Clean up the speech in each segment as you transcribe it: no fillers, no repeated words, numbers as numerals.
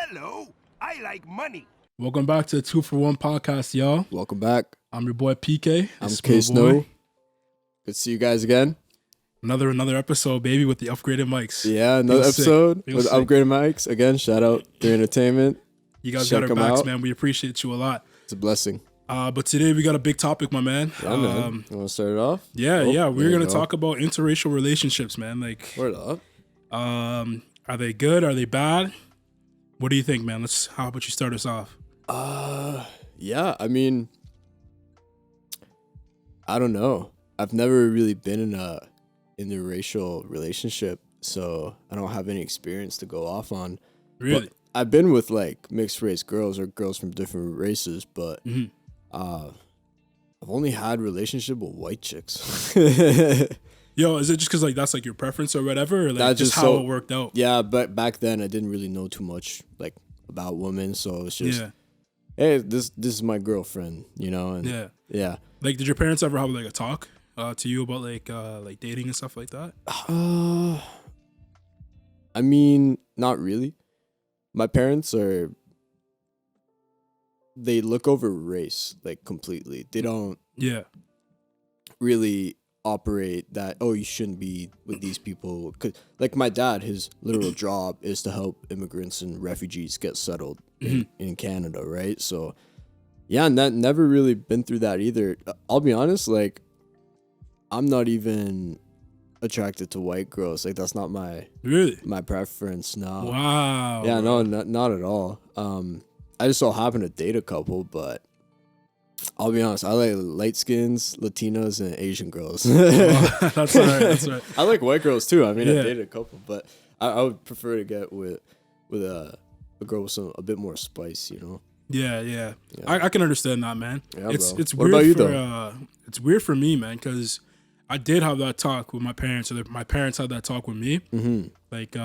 Hello, I like money. Welcome back to the 2-for-1 podcast, y'all. Welcome back. I'm your boy PK. I'm It's K my Snow. boy. Good to see you guys again. Another episode, baby, with the upgraded mics. Yeah, another episode Feels with sick. upgraded mics. Again, shout out to Entertainment. You guys Check got our 'em backs, out. man. We appreciate you a lot. It's a blessing. But today we got a big topic, my man. Yeah, man. You want to start it off? Yeah. there We're you gonna go. talk about interracial relationships, man. Like, Word up. are they good? Are they bad? What do you think, man? How about you start us off? Yeah, I mean, I don't know. I've never really been in a interracial relationship, so I don't have any experience to go off on. Really? But I've been with like mixed race girls or girls from different races, but Mhm. I've only had relationship with white chicks. Yo, is it just because like that's like your preference or whatever, or like That's just just how so- it worked out? Yeah, but back then I didn't really know too much like about women, so it's just Yeah. hey, this is my girlfriend, you know, and Yeah. yeah. Like, did your parents ever have like a talk to you about like dating and stuff like that? I mean, not really. My parents they look over race like completely. They don't Yeah. really operate that, oh, you shouldn't be with these people. 'Cause, like my dad, his literal job is to help immigrants and refugees get settled in Canada, right? So yeah, and that never really been through that either. I'll be honest, like I'm not even attracted to white girls. Like that's not my Really? preference. No. Wow. Yeah, bro. no, not at all. I just so happen to date a couple, but I'll be honest, I like light skins, Latinos, and Asian girls. That's all right. That's all right. I like white girls too. I mean, Yeah. I dated a couple, but I would prefer to get with a girl with a bit more spice, you know. Yeah. Yeah. I can understand that, man. Yeah, it's bro. it's What weird about you, for though? it's weird for me, man, because I did have that talk with my parents, or my parents had that talk with me, like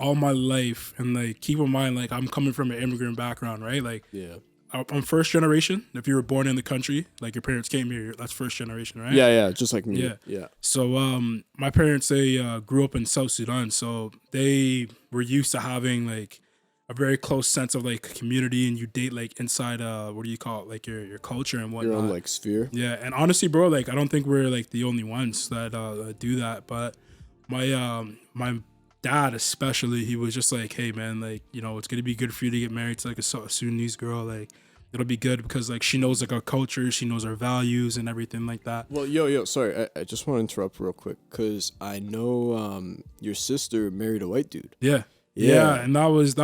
all my life, and like keep in mind, like I'm coming from an immigrant background, right? Like Yeah. I'm first generation. If you were born in the country, like your parents came here, that's first generation, right? Yeah, just like me. Yeah. Yeah. So my parents, they grew up in South Sudan, so they were used to having like a very close sense of like community, and you date like inside what do you call it, like your culture and whatnot. Your own like sphere. Yeah, and honestly, bro, like I don't think we're like the only ones that do that. But my dad especially, he was just like, hey man, like, you know, it's gonna be good for you to get married to like a Sudanese girl. Like it'll be good because like she knows like our culture, she knows our values and everything like that. Well, yo, sorry, I just want to interrupt real quick because I know your sister married a white dude. Yeah. Yeah. Yeah, and that was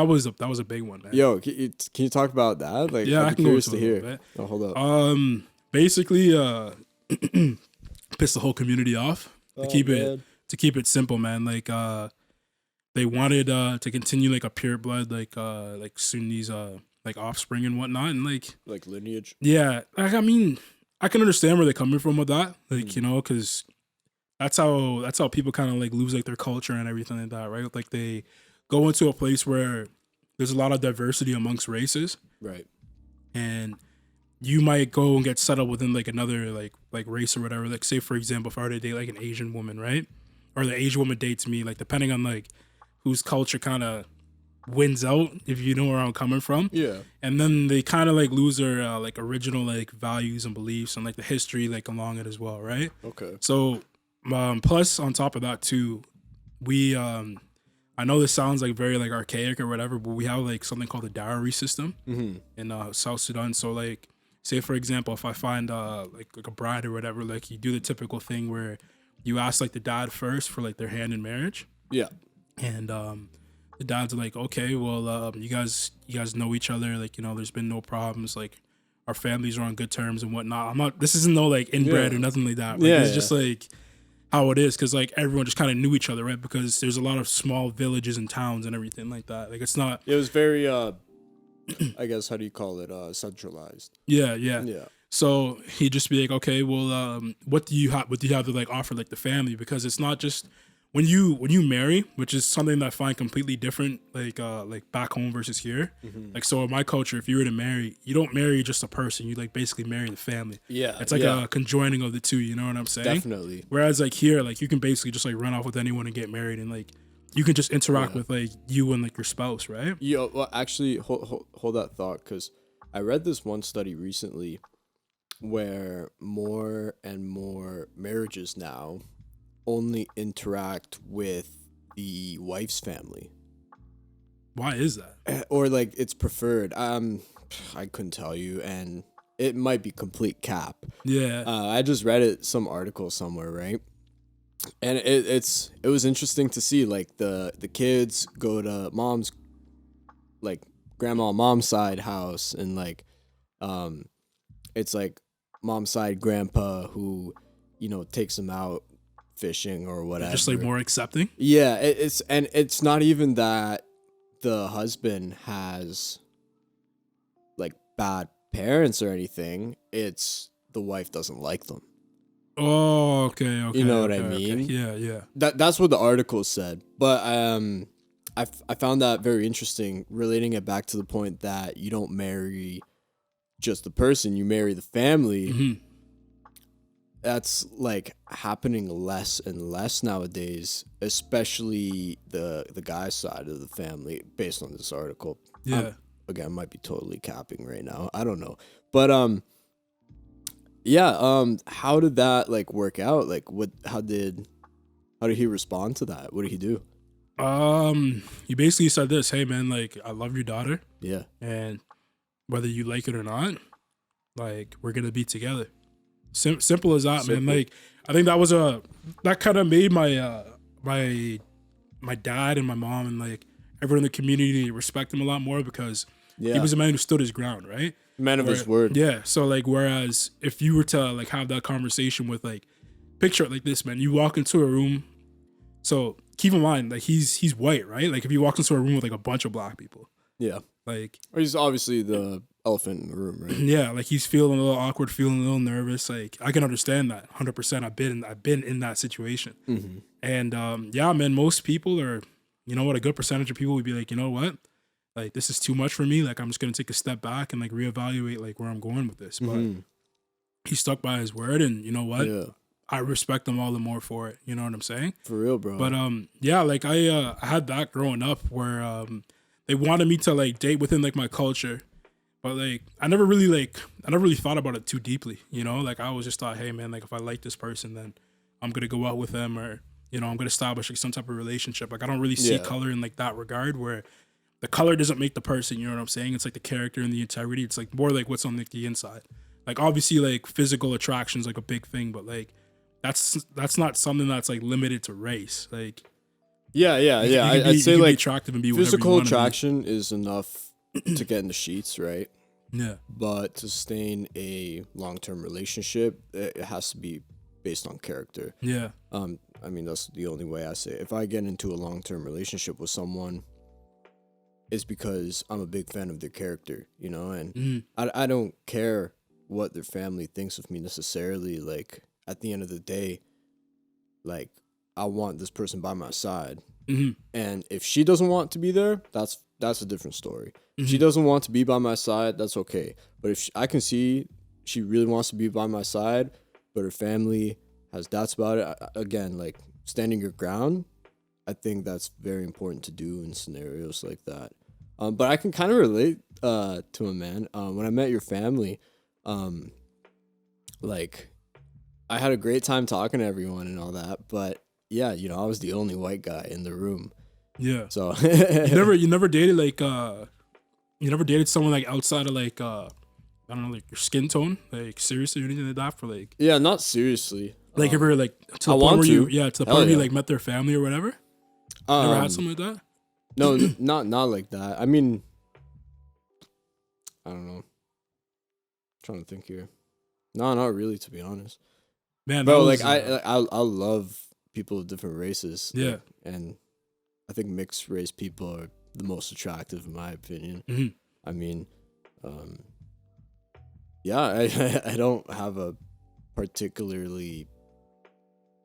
a big one, man. Yo, can you talk about that? Like, Yeah, I I'm can go curious into to it a little hear. bit. Oh, hold up. Basically, pissed the whole community off to keep it simple, man. Like they wanted to continue like a pure blood like Sunnis like offspring and whatnot, and like lineage. yeah, like I mean I can understand where they're coming from with that, like you know, because that's how people kind of like lose like their culture and everything like that, right? Like they go into a place where there's a lot of diversity amongst races, Right. and you might go and get settled within like another like race or whatever. Like say for example, if I were to date like an Asian woman, right, or the Asian woman dates me, like depending on like whose culture kind of wins out, if you know where I'm coming from. Yeah. And then they kind of like lose their like original like values and beliefs and like the history like along it as well, right? Okay. So plus on top of that too, we I know this sounds like very like archaic or whatever, but we have like something called the dowry system in South Sudan. So like say for example, if I find like a bride or whatever, like you do the typical thing where you ask like the dad first for like their hand in marriage, Yeah. and the dads are like, okay, well you guys know each other, like, you know, there's been no problems, like our families are on good terms and whatnot. This isn't no like inbred or nothing like that. Like, Yeah, it's yeah. just like how it is, because like everyone just kind of knew each other, right? Because there's a lot of small villages and towns and everything like that. Like it's not. It was very I guess, how do you call it? Centralized. Yeah. Yeah. So he'd just be like, okay, well, what do you have to like offer like the family? Because it's not just when you marry, which is something that I find completely different, like back home versus here. Like, so in my culture, if you were to marry, you don't marry just a person. You like basically marry the family. Yeah. It's like a conjoining of the two. You know what I'm saying? Definitely. Whereas like here, like you can basically just like run off with anyone and get married, and like you can just interact with like you and like your spouse, right? Yo, well, actually, hold that thought, because I read this one study recently where more and more marriages now only interact with the wife's family. Why is that? Or like it's preferred. I couldn't tell you, and it might be complete cap. Yeah. I just read it some article somewhere, right? And it was interesting to see like the kids go to mom's, like grandma and mom's side house, and like it's like mom's side grandpa who, you know, takes them out fishing or whatever. Just like more accepting. Yeah, it's not even that the husband has like bad parents or anything. It's the wife doesn't like them. Oh, okay. You know what okay, I mean? Okay. Yeah. That's what the article said. But I found that very interesting, relating it back to the point that you don't marry just the person, you marry the family. Mm-hmm. That's like happening less and less nowadays, especially the guy's side of the family, based on this article. Yeah. Again, I might be totally capping right now. I don't know. But how did that like work out? Like how did he respond to that? What did he do? He basically said this, hey man, like I love your daughter. Yeah. And whether you like it or not, like we're gonna be together. Simple as that, Simple. man. Like I think that kind of made my my dad and my mom and like everyone in the community respect him a lot more, because he was a man who stood his ground, right? Man of his word. Yeah. So like, whereas if you were to like have that conversation with like, picture it like this, man. You walk into a room. So keep in mind, like he's white, right? Like if you walk into a room with like a bunch of black people, Yeah. like Or he's obviously the elephant in the room, right? yeah, like he's feeling a little awkward, feeling a little nervous. Like I can understand that 100%. I've been in that situation, and yeah, man. Most people are, you know what? A good percentage of people would be like, you know what? Like this is too much for me. Like I'm just gonna take a step back and like reevaluate like where I'm going with this. But he stuck by his word, and you know what? Yeah. I respect him all the more for it. You know what I'm saying? For real, bro. But yeah, like I had that growing up where they wanted me to like date within like my culture, but like I never really thought about it too deeply. You know, like I always just thought, hey man, like if I like this person, then I'm gonna go out with them, or you know, I'm gonna establish like some type of relationship. Like I don't really see color in like that regard, where the color doesn't make the person. You know what I'm saying? It's like the character and the integrity. It's like more like what's on like the inside. Like obviously like physical attraction is like a big thing, but like that's not something that's like limited to race. Like yeah. I'd say like attractive and be physical attraction is enough to get in the sheets, right? Yeah. But to sustain a long-term relationship, it has to be based on character. Yeah. I mean, that's the only way I say it. If I get into a long-term relationship with someone, it's because I'm a big fan of their character, you know, and I don't care what their family thinks of me necessarily. Like at the end of the day, like I want this person by my side, and if she doesn't want to be there, that's a different story. If she doesn't want to be by my side, that's okay. But if I can see she really wants to be by my side, but her family has doubts about it, again, like standing your ground, I think that's very important to do in scenarios like that. But I can kind of relate to him, man. When I met your family, like I had a great time talking to everyone and all that. But yeah, you know, I was the only white guy in the room. Yeah. So you never dated like you never dated someone like outside of like I don't know, like your skin tone, like seriously or anything like that, for like yeah, not seriously. like ever like to the I point want where to. to the Hell point where you yeah. like met their family or whatever. Never had something like that. No, not like that. I mean, I don't know. trying to think here. No, not really, to be honest. Man, Bro, that was, I love people of different races. Yeah. Like, and I think mixed race people are the most attractive in my opinion. I mean, yeah, I don't have a particularly,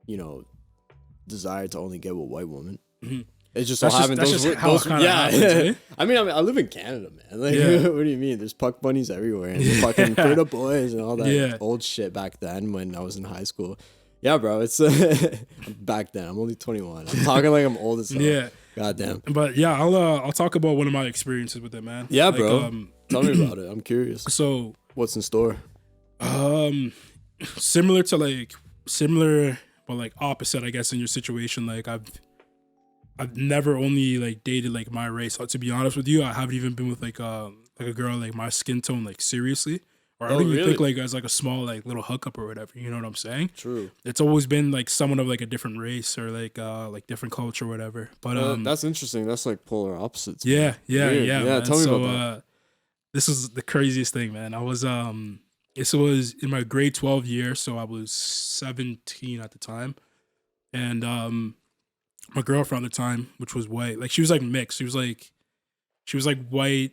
you know, desire to only get with white women. It's just all having those. Yeah. I mean, I live in Canada, man. Like, Yeah. what do you mean? There's puck bunnies everywhere and fucking Frida boys and all that old shit back then when I was in high school. Yeah, bro. It's back then. I'm only 21. I'm talking like I'm old as hell. Yeah. Goddamn. But yeah, I'll talk about one of my experiences with it, man. Yeah, Like, bro. Tell me about it. I'm curious. So What's in store? similar but like opposite, I guess, in your situation. Like I've never only like dated like my race. To be honest with you, I haven't even been with like a girl like my skin tone like seriously. Or I don't even think like as like a small like little hookup or whatever. You know what I'm saying? True. It's always been like someone of like a different race or like different culture or whatever. But That's interesting. That's like polar opposites. yeah, man. yeah, Weird. yeah. Yeah, Man. tell me So, about that. This is the craziest thing, man. I was this was in my grade 12 year, so I was 17 at the time, and my girlfriend at the time, which was white, like she was like mixed. She was like white.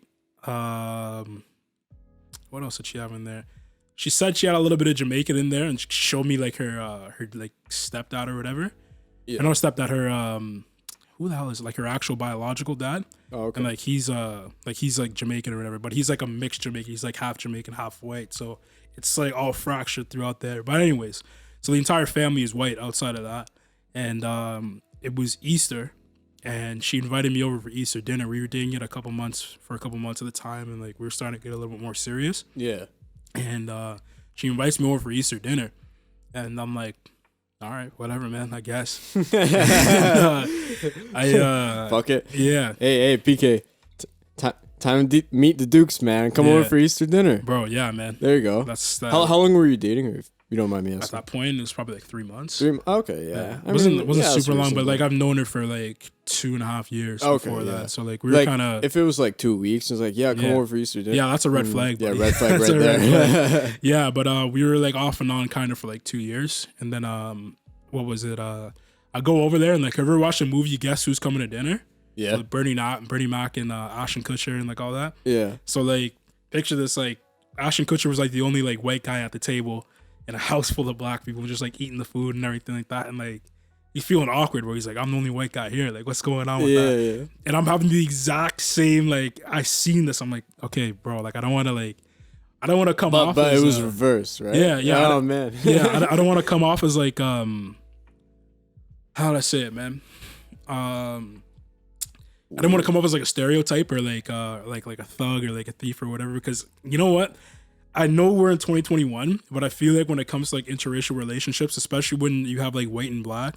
What else did she have in there? She said she had a little bit of Jamaican in there, and she showed me like her like stepdad or whatever. Yeah. I know stepdad, her who the hell is it? Like her actual biological dad. Oh, okay. And like he's like Jamaican or whatever, but he's like a mixed Jamaican. He's like half Jamaican, half white. So it's like all fractured throughout there. But anyways, so the entire family is white outside of that. And it was Easter, and she invited me over for Easter dinner. We were dating it for a couple months at the time, and like we were starting to get a little bit more serious. Yeah. And she invites me over for Easter dinner, and I'm like, all right, whatever, man, I guess. Fuck it. Yeah. Hey, PK. Time to meet the Dukes, man. Come over for Easter dinner. Bro, yeah, man. There you go. That's how long were you dating her, if you don't mind me at asking? that point, it was probably like 3 months. Okay, yeah. It wasn't super long, but like I've known her for like 2.5 years before that. So like we were like, kind of. If it was like 2 weeks, it's like, come over for Easter dinner. Yeah, that's a red flag. Yeah, buddy. red flag That's right a red there. flag. Yeah, but we were like off and on kind of for like 2 years, and then what was it? I go over there and like, have you ever watched a movie Guess Who's Coming to Dinner? Yeah. With Bernie Mac and Ashton Kutcher and like all that. Yeah. So like, picture this, like Ashton Kutcher was like the only like white guy at the table in a house full of black people just like eating the food and everything like that, and like he's feeling awkward where he's like, I'm the only white guy here, like what's going on with that? Yeah. And I'm having the exact same, like I seen this, I'm like, okay bro, like I don't want to come off but as, it was reversed, right? Yeah. Oh man. Yeah, I don't want to come off as like how do I say it, man? I don't want to come off as like a stereotype or like a thug or like a thief or whatever, because you know what? I know we're in 2021, but I feel like when it comes to like interracial relationships, especially when you have like white and black,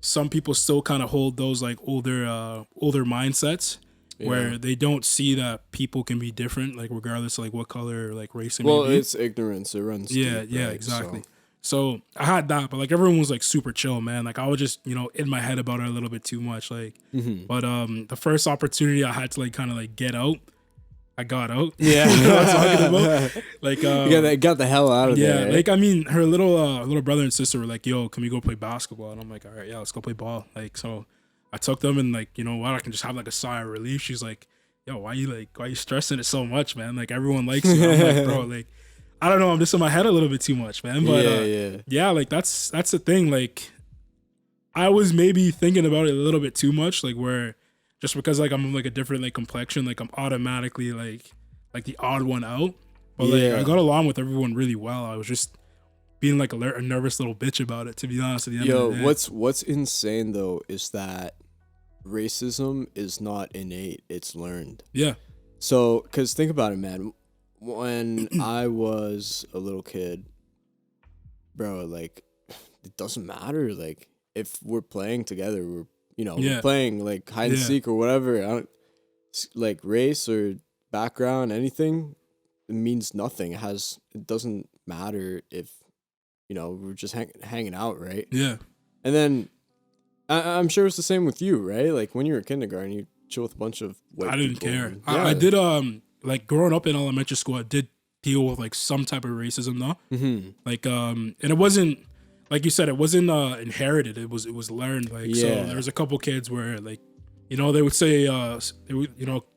some people still kind of hold those like older mindsets where they don't see that people can be different, like regardless of like what color or like race it may be. It's ignorance. It runs deep, yeah, right? exactly. So I had that, but like everyone was like super chill, man. Like I was just, in my head about it a little bit too much. Like, but the first opportunity I had to like kind of like get out, I got out. Yeah. You know what I'm talking about? Like, you got the hell out of there. Yeah, right? like I mean, her little brother and sister were like, "Yo, can we go play basketball?" And I'm like, "All right, yeah, let's go play ball." Like, so I took them, and like, you know what, I can just have like a sigh of relief. She's like, "Yo, why you stressing it so much, man? Like everyone likes you." I'm like, bro, like I don't know, I'm just in my head a little bit too much, man. But yeah, like that's the thing. Like I was maybe thinking about it a little bit too much, like where just because like I'm like a different like complexion, like I'm automatically like the odd one out. But like I got along with everyone really well. I was just being like a nervous little bitch about it, to be honest. At the end of the day. What's insane though is that racism is not innate; it's learned. Yeah. So, because think about it, man. When I was a little kid, bro, like it doesn't matter. Like if we're playing together, we're playing like hide and seek or whatever. I don't like race or background, anything. It means nothing. It doesn't matter if we're just hanging out, right? Yeah. And then I'm sure it's the same with you, right? Like when you were in kindergarten, you chill with a bunch of white I didn't people. care. Yeah. I did like growing up in elementary school, I did deal with like some type of racism though. Mm-hmm. Like and it wasn't like you said, it wasn't inherited. It was learned. Like so, there was a couple kids where like they would say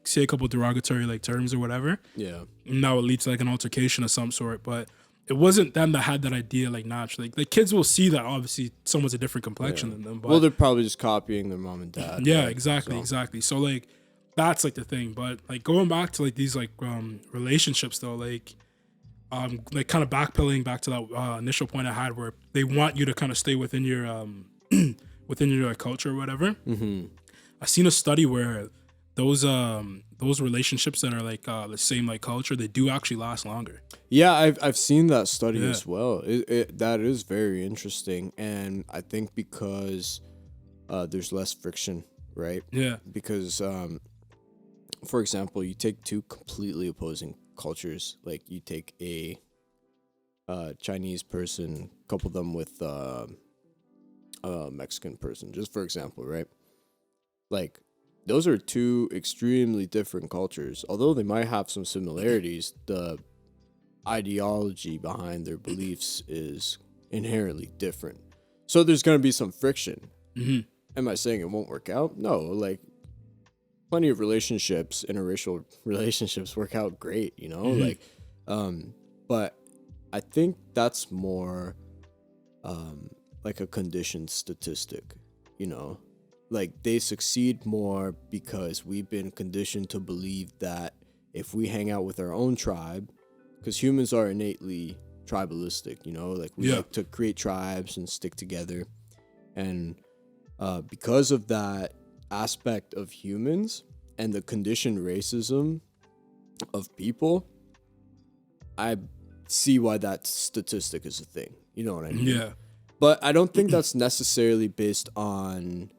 say a couple derogatory like terms or whatever. Yeah. And that would lead to like an altercation of some sort, but it wasn't them that had that idea like naturally. Like the kids will see that obviously someone's a different complexion than them. But well, they're probably just copying their mom and dad. Yeah, right? exactly. So like that's like the thing. But like going back to like these like relationships though, like kind of backpedaling back to that initial point I had where they want you to kind of stay within your within your culture or whatever. Mm-hmm. I seen a study where those relationships that are like the same like culture, they do actually last longer. Yeah, I've seen that study Yeah. as well. That is very interesting, and I think because there's less friction, right? Yeah. Because for example, you take two completely opposing cultures, like you take a Chinese person, couple them with a Mexican person, just for example, right? Like, those are two extremely different cultures. Although they might have some similarities, the ideology behind their beliefs is inherently different. So there's going to be some friction. Mm-hmm. Am I saying it won't work out? No, like, plenty of relationships, interracial relationships work out great, you know? Mm-hmm. Like, but I think that's more like a conditioned statistic, you know? Like, they succeed more because we've been conditioned to believe that if we hang out with our own tribe, because humans are innately tribalistic, you know? Like, we like to create tribes and stick together. And because of that aspect of humans and the conditioned racism of people, I see why that statistic is a thing. You know what I mean? Yeah. But I don't think that's necessarily based on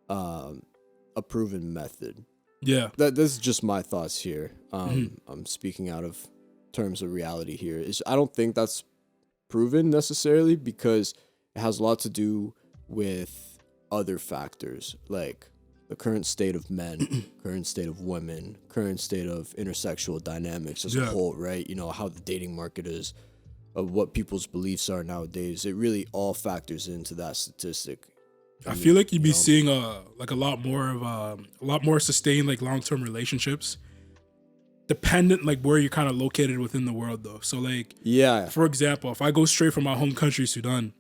a proven method. Yeah. This is just my thoughts here. I'm speaking out of terms of reality here. I don't think that's proven necessarily, because it has a lot to do with other factors, like the current state of men, current state of women, current state of intersexual dynamics as a whole, right? You know, how the dating market is, what people's beliefs are nowadays. It really all factors into that statistic. I feel like you'd be seeing a lot more sustained like long-term relationships, dependent like where you're kind of located within the world though. So like, for example, if I go straight from my home country, Sudan,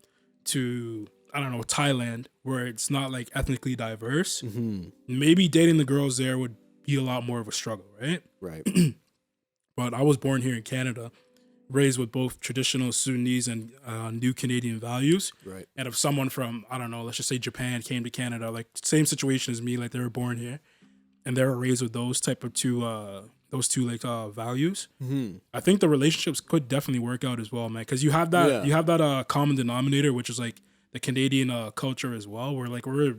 to I don't know, Thailand, where it's not like ethnically diverse, maybe dating the girls there would be a lot more of a struggle, right? Right. But I was born here in Canada, raised with both traditional Sudanese and new Canadian values. Right. And if someone from, I don't know, let's just say Japan came to Canada, like same situation as me, like they were born here and they were raised with those type of two values. I think the relationships could definitely work out as well, man. Cause you have that common denominator, which is like the Canadian culture as well, where like we're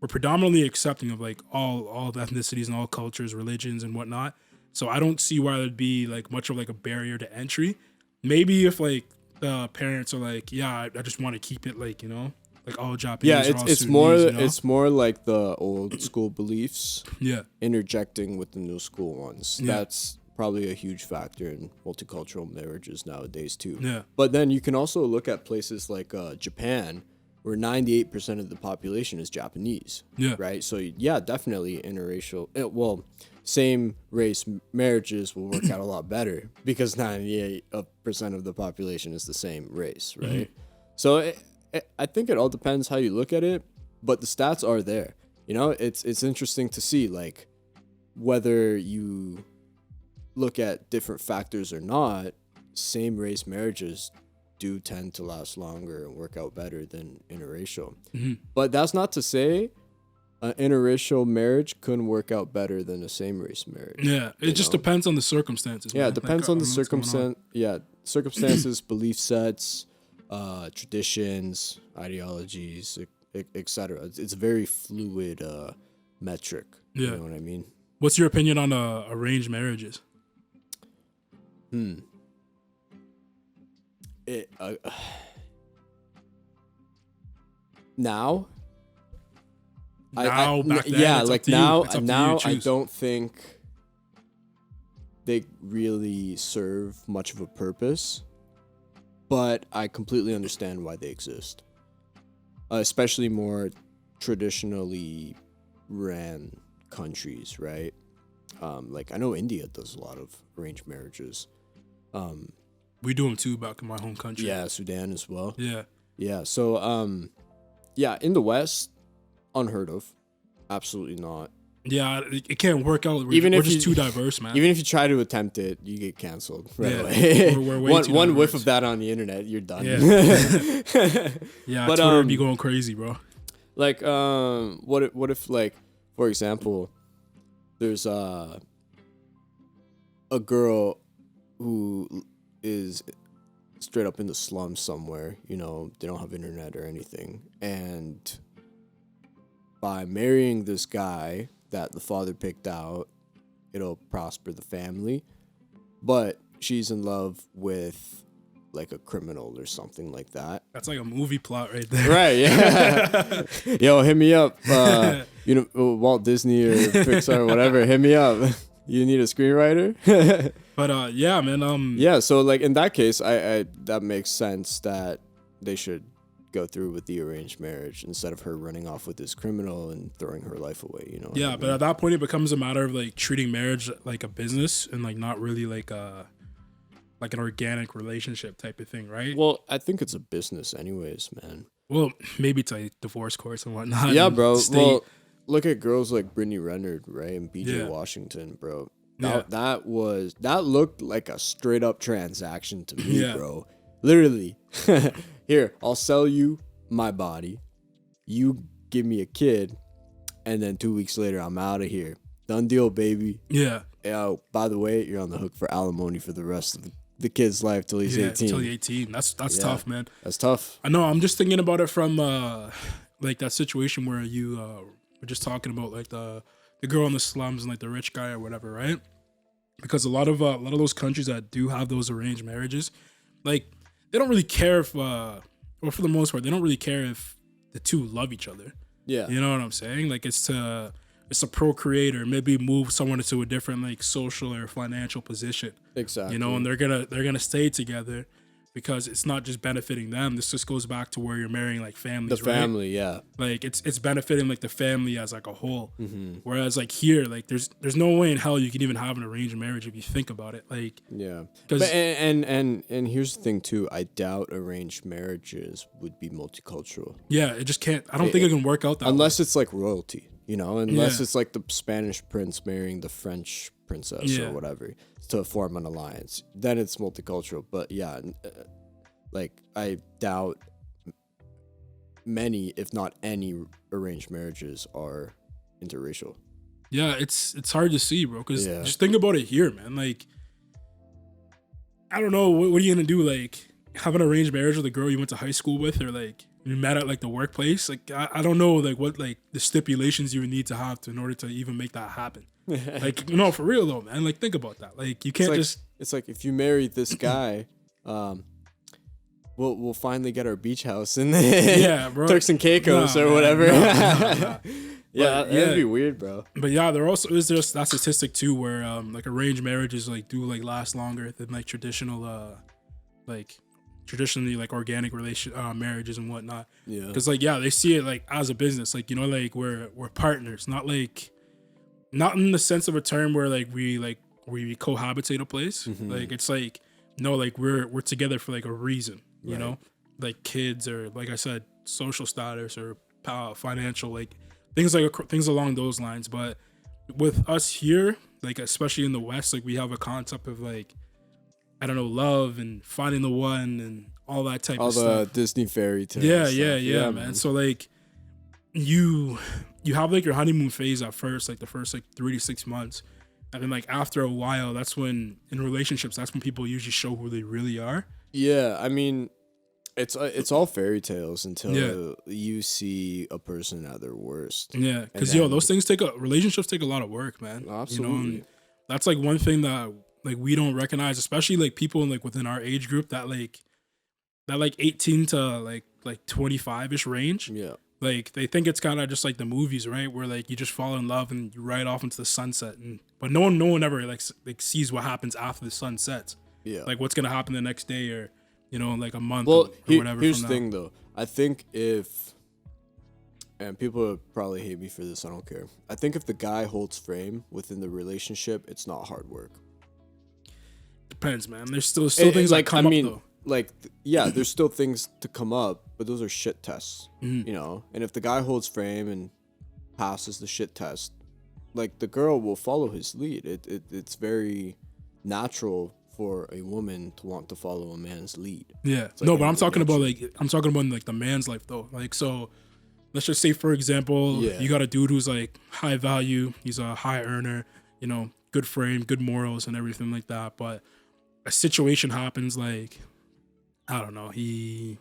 predominantly accepting of like all the ethnicities and all cultures, religions and whatnot. So I don't see why there'd be like much of like a barrier to entry. Maybe if like the parents are like, yeah, I just want to keep it like, you know, like all Japanese. Yeah, or all it's Sudanese, more you know? it's more like the old school beliefs interjecting with the new school ones. Yeah. That's probably a huge factor in multicultural marriages nowadays too. Yeah. But then you can also look at places like Japan, where 98% of the population is Japanese. Yeah. Right. So yeah, definitely interracial. Same race marriages will work out a lot better because 98% of the population is the same race, right? So I think it all depends how you look at it, but the stats are there. You know, it's interesting to see like whether you look at different factors or not, same race marriages do tend to last longer and work out better than interracial. But that's not to say an interracial marriage couldn't work out better than a same race marriage. Yeah, it just depends on the circumstances. Yeah, man. it depends on the circumstance. Yeah, circumstances, belief sets, traditions, ideologies, etc. It's a very fluid metric. Yeah. You know what I mean? What's your opinion on arranged marriages? Now. Back then, yeah, it's like up to you. now, It's up to now you to I choose. don't think they really serve much of a purpose, but I completely understand why they exist. Especially more traditionally ran countries, right? Like I know India does a lot of arranged marriages. We do them too back in my home country. Yeah, Sudan as well. Yeah. Yeah, so yeah, in the West, unheard of. Absolutely not. Yeah, it can't work out. We're Even if just you- too diverse, man. Even if you try to attempt it, you get canceled right Yeah, away. we're way too one whiff diverse. of that on the internet, you're done. Yeah. Yeah, But, Twitter would be going crazy, bro. Like, what if like for example, there's a girl who is straight up in the slums somewhere. You know, they don't have internet or anything, and by marrying this guy that the father picked out, it'll prosper the family. But she's in love with like a criminal or something like that. That's like a movie plot right there. Right, yeah. Yo, hit me up. You know, Walt Disney or Pixar or whatever, hit me up. You need a screenwriter? But yeah, man. Yeah, so like in that case, I that makes sense that they should go through with the arranged marriage instead of her running off with this criminal and throwing her life away, you know. Yeah, but at that point it becomes a matter of like treating marriage like a business and like not really like an organic relationship type of thing, right? Well, I think it's a business anyways, man. Well, maybe it's like divorce courts and whatnot. Yeah, and bro. state. Well, look at girls like Brittany Renner, right? And BJ Yeah. Washington, bro. Yeah. That looked like a straight up transaction to me, Yeah. bro. Literally. Here, I'll sell you my body. You give me a kid, and then 2 weeks later, I'm out of here. Done deal, baby. Yeah. Oh, by the way, you're on the hook for alimony for the rest of the kid's life till he's 18. Till he's 18. That's Yeah. tough, man. That's tough. I know. I'm just thinking about it from like that situation where you were just talking about like the girl in the slums and like the rich guy or whatever, right? Because a lot of those countries that do have those arranged marriages, like they don't really care if, or for the most part, they don't really care if the two love each other. Yeah. You know what I'm saying? Like it's to procreate or maybe move someone into a different like social or financial position. Exactly. You know, and they're gonna stay together because it's not just benefiting them. This just goes back to where you're marrying like families. The family, yeah. Like it's benefiting like the family as like a whole. Mm-hmm. Whereas like here, like there's no way in hell you can even have an arranged marriage if you think about it. Like Yeah. 'cause- But and here's the thing too. I doubt arranged marriages would be multicultural. yeah, it just can't. I don't think it can work out that Unless it's like royalty, you know, unless Yeah. it's like the Spanish prince marrying the French princess Yeah. or whatever to form an alliance. Then it's multicultural. But yeah, like I doubt many, if not any, arranged marriages are interracial. way. Yeah, it's hard to see, bro. Because Yeah. just think about it here, man. Like I don't know what are you gonna do? Like have an arranged marriage with a girl you went to high school with, or like you met at like the workplace. Like I don't know like what like the stipulations you would need to have to in order to even make that happen. Like no, for real though, man. Like think about that. Like you can't It's like if you marry this guy, we'll finally get our beach house in Yeah, bro. Turks and Caicos Nah, or man, whatever. nah. Yeah, But, that'd be weird, bro. But yeah, there also is just that statistic too where like arranged marriages like do like last longer than like traditionally like organic marriages and whatnot. Yeah. Because like yeah, they see it like as a business, like you know, like we're partners, not in the sense of a term where like we cohabitate a place. Mm-hmm. Like it's like no, like we're together for like a reason, you know, like kids or like I said, social status or financial like things along those lines. But with us here, like especially in the West, like we have a concept of like I don't know, love and finding the one and all that type of stuff. All the Disney fairy tales. Yeah, man. So like you have like your honeymoon phase at first, like the first like 3 to 6 months. And then like after a while, that's when in relationships, that's when people usually show who they really are. Yeah, I mean, it's all fairy tales until you see a person at their worst. Yeah, because then- those things relationships take a lot of work, man. Absolutely. You know, and that's like one thing that like we don't recognize, especially like people in like within our age group that 18 to like 25ish range. Yeah. Like they think it's kind of just like the movies, right? Where like you just fall in love and you ride off into the sunset, but no one ever like sees what happens after the sun sets. Yeah. Like what's gonna happen the next day or like a month Well, or whatever. here's from the now. thing though. I think and people would probably hate me for this, I don't care. I think if the guy holds frame within the relationship, it's not hard work. Depends, man. There's still things that come up though. There's still things to come up, but those are shit tests, you know? And if the guy holds frame and passes the shit test, like the girl will follow his lead. It's very natural for a woman to want to follow a man's lead. Yeah. like No, but I'm anything talking about else. I'm talking about like the man's life though. Like so let's just say, for example, Yeah. you got a dude who's like high value, he's a high earner, you know, good frame, good morals and everything like that. But a situation happens like, I don't know, he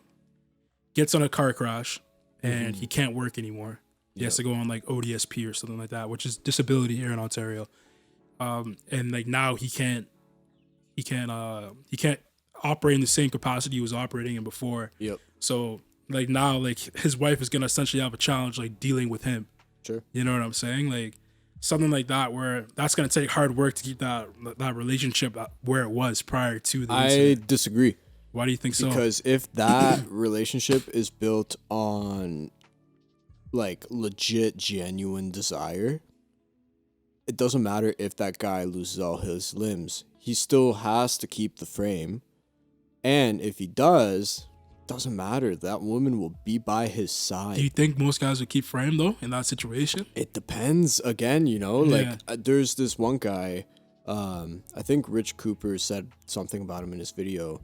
gets on a car crash and he can't work anymore. He has to go on like ODSP or something like that, which is disability here in Ontario. And like now he can't operate in the same capacity he was operating in before. Yep. So like now, like his wife is gonna essentially have a challenge like dealing with him. Sure. You know what I'm saying? Like something like that, where that's gonna take hard work to keep that relationship where it was prior to the I incident. disagree. Why do you think so? Because if that relationship is built on like legit, genuine desire, it doesn't matter if that guy loses all his limbs. He still has to keep the frame. And if he does, doesn't matter. That woman will be by his side. Do you think most guys would keep frame though in that situation? It depends. Again, you know, like Yeah. there's this one guy, I think Rich Cooper said something about him in his video,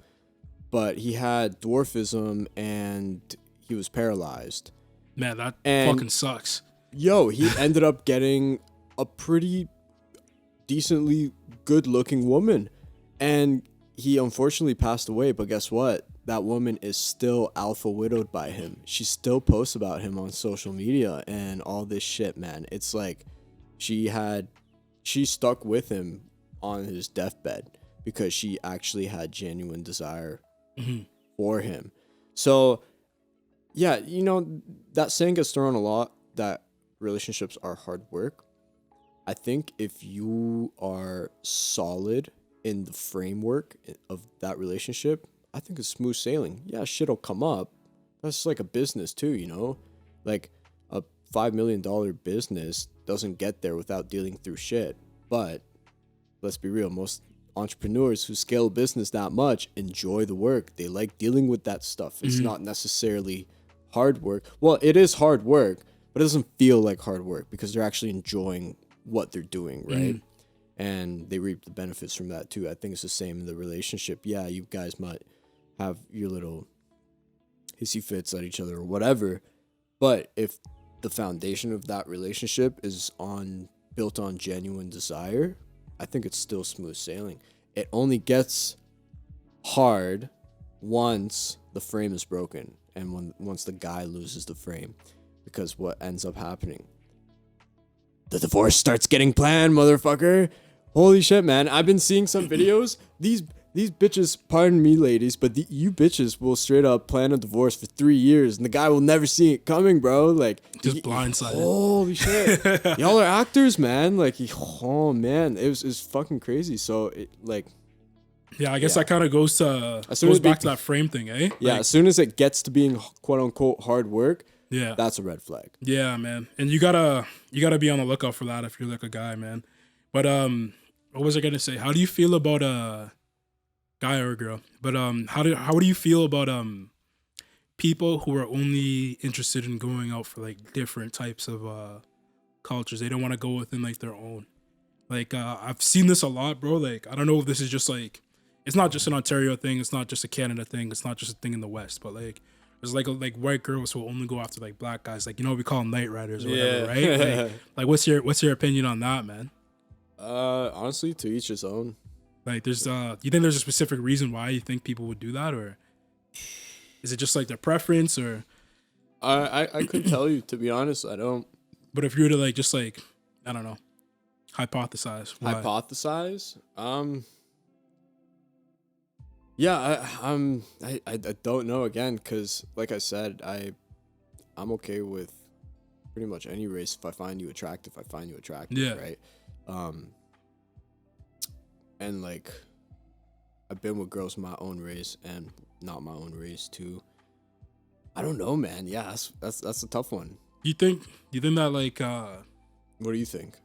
but he had dwarfism and he was paralyzed. Man, that And- fucking sucks. Yo, he ended up getting a pretty decently good looking woman. And he unfortunately passed away, but guess what? That woman is still alpha widowed by him. She still posts about him on social media and all this shit, man. It's like she stuck with him on his deathbed because she actually had genuine desire for him. So yeah, you know, that saying gets thrown a lot, that relationships are hard work. I think if you are solid in the framework of that relationship, I think it's smooth sailing. Yeah, shit'll come up. That's like a business too, you know? Like a $5 million business doesn't get there without dealing through shit. But let's be real, most entrepreneurs who scale a business that much enjoy the work. They like dealing with that stuff. It's not necessarily hard work. Well, it is hard work, but it doesn't feel like hard work because they're actually enjoying what they're doing, right? And they reap the benefits from that too. I think it's the same in the relationship. Yeah, you guys might have your little hissy fits at each other or whatever, but if the foundation of that relationship is built on genuine desire, I think it's still smooth sailing. It only gets hard once the frame is broken and once the guy loses the frame, because what ends up happening, the divorce starts getting planned, motherfucker. Holy shit, man. I've been seeing some videos. These bitches, pardon me, ladies, but you bitches will straight up plan a divorce for 3 years and the guy will never see it coming, bro. Like, Just blindsided. Holy shit. Y'all are actors, man. Like, oh, man. It was fucking crazy. So, Yeah, I guess that kind of goes soon back as to that frame thing, eh? yeah, Like, as soon as it gets to being quote unquote hard work, yeah. that's a red flag. Yeah, man. And you gotta be on the lookout for that if you're like a guy, man. But what was I gonna say? How do you feel about a guy or a girl? But how do you feel about people who are only interested in going out for like different types of cultures? They don't want to go within like their own. Like I've seen this a lot, bro. Like I don't know if this is just like, it's not just an Ontario thing, it's not just a Canada thing, it's not just a thing in the West, but like there's like white girls who only go after like black guys, like, you know, we call them night riders or whatever, right? Like what's your opinion on that, man? Honestly, to each his own. Like there's you think there's a specific reason why you think people would do that, or is it just like their preference, or I couldn't tell you, to be honest. I don't but if you were to like just like, I don't know, hypothesize why? hypothesize. Yeah, I don't know, again, because like I said, I'm okay with pretty much any race. If I find you attractive, Yeah. right? And like I've been with girls my own race and not my own race too. I don't know, man. Yeah, that's a tough one. You think that like What do you think?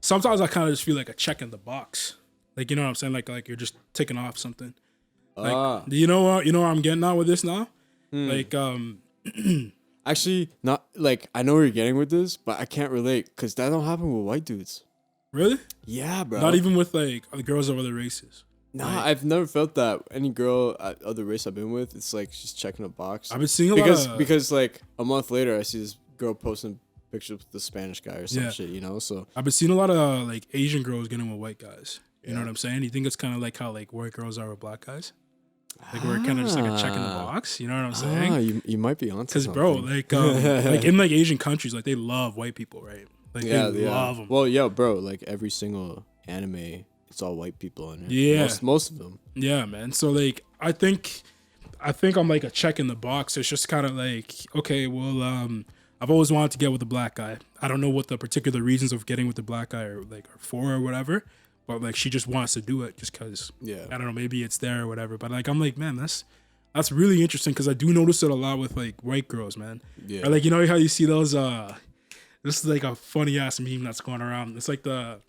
sometimes I kind of just feel like a check in the box, like, you know what I'm saying, like you're just ticking off something. Like, do you know what I'm getting at with this now? Like Actually, not like, I know where you're getting with this, but I can't relate because that don't happen with white dudes. really? Yeah, bro. Not even with like the girls of other races. Nah, I've never felt that. Any girl at other race I've been with, it's like she's checking a box. I've been seeing because like a month later, I see this girl posting pictures with the Spanish guy or some shit, So I've been seeing a lot of like Asian girls getting with white guys. You know what I'm saying? You think it's kind of like how like white girls are with black guys? Like we're kind of just like a check in the box. You know what I'm saying? You might be onto something. Because bro, like like in like Asian countries, like they love white people, right? Like they love them. Well, yeah, bro. Like every single anime, it's all white people in it. Yeah, most of them. Yeah, man. So like, I think I'm like a check in the box. It's just kind of like, okay, well, I've always wanted to get with a black guy. I don't know what the particular reasons of getting with the black guy are for or whatever, but like she just wants to do it just because. Yeah. I don't know. Maybe it's there or whatever. But like, I'm like, man, that's really interesting because I do notice it a lot with like white girls, man. Yeah. Or like, you know how you see those. This is like a funny ass meme that's going around. It's like the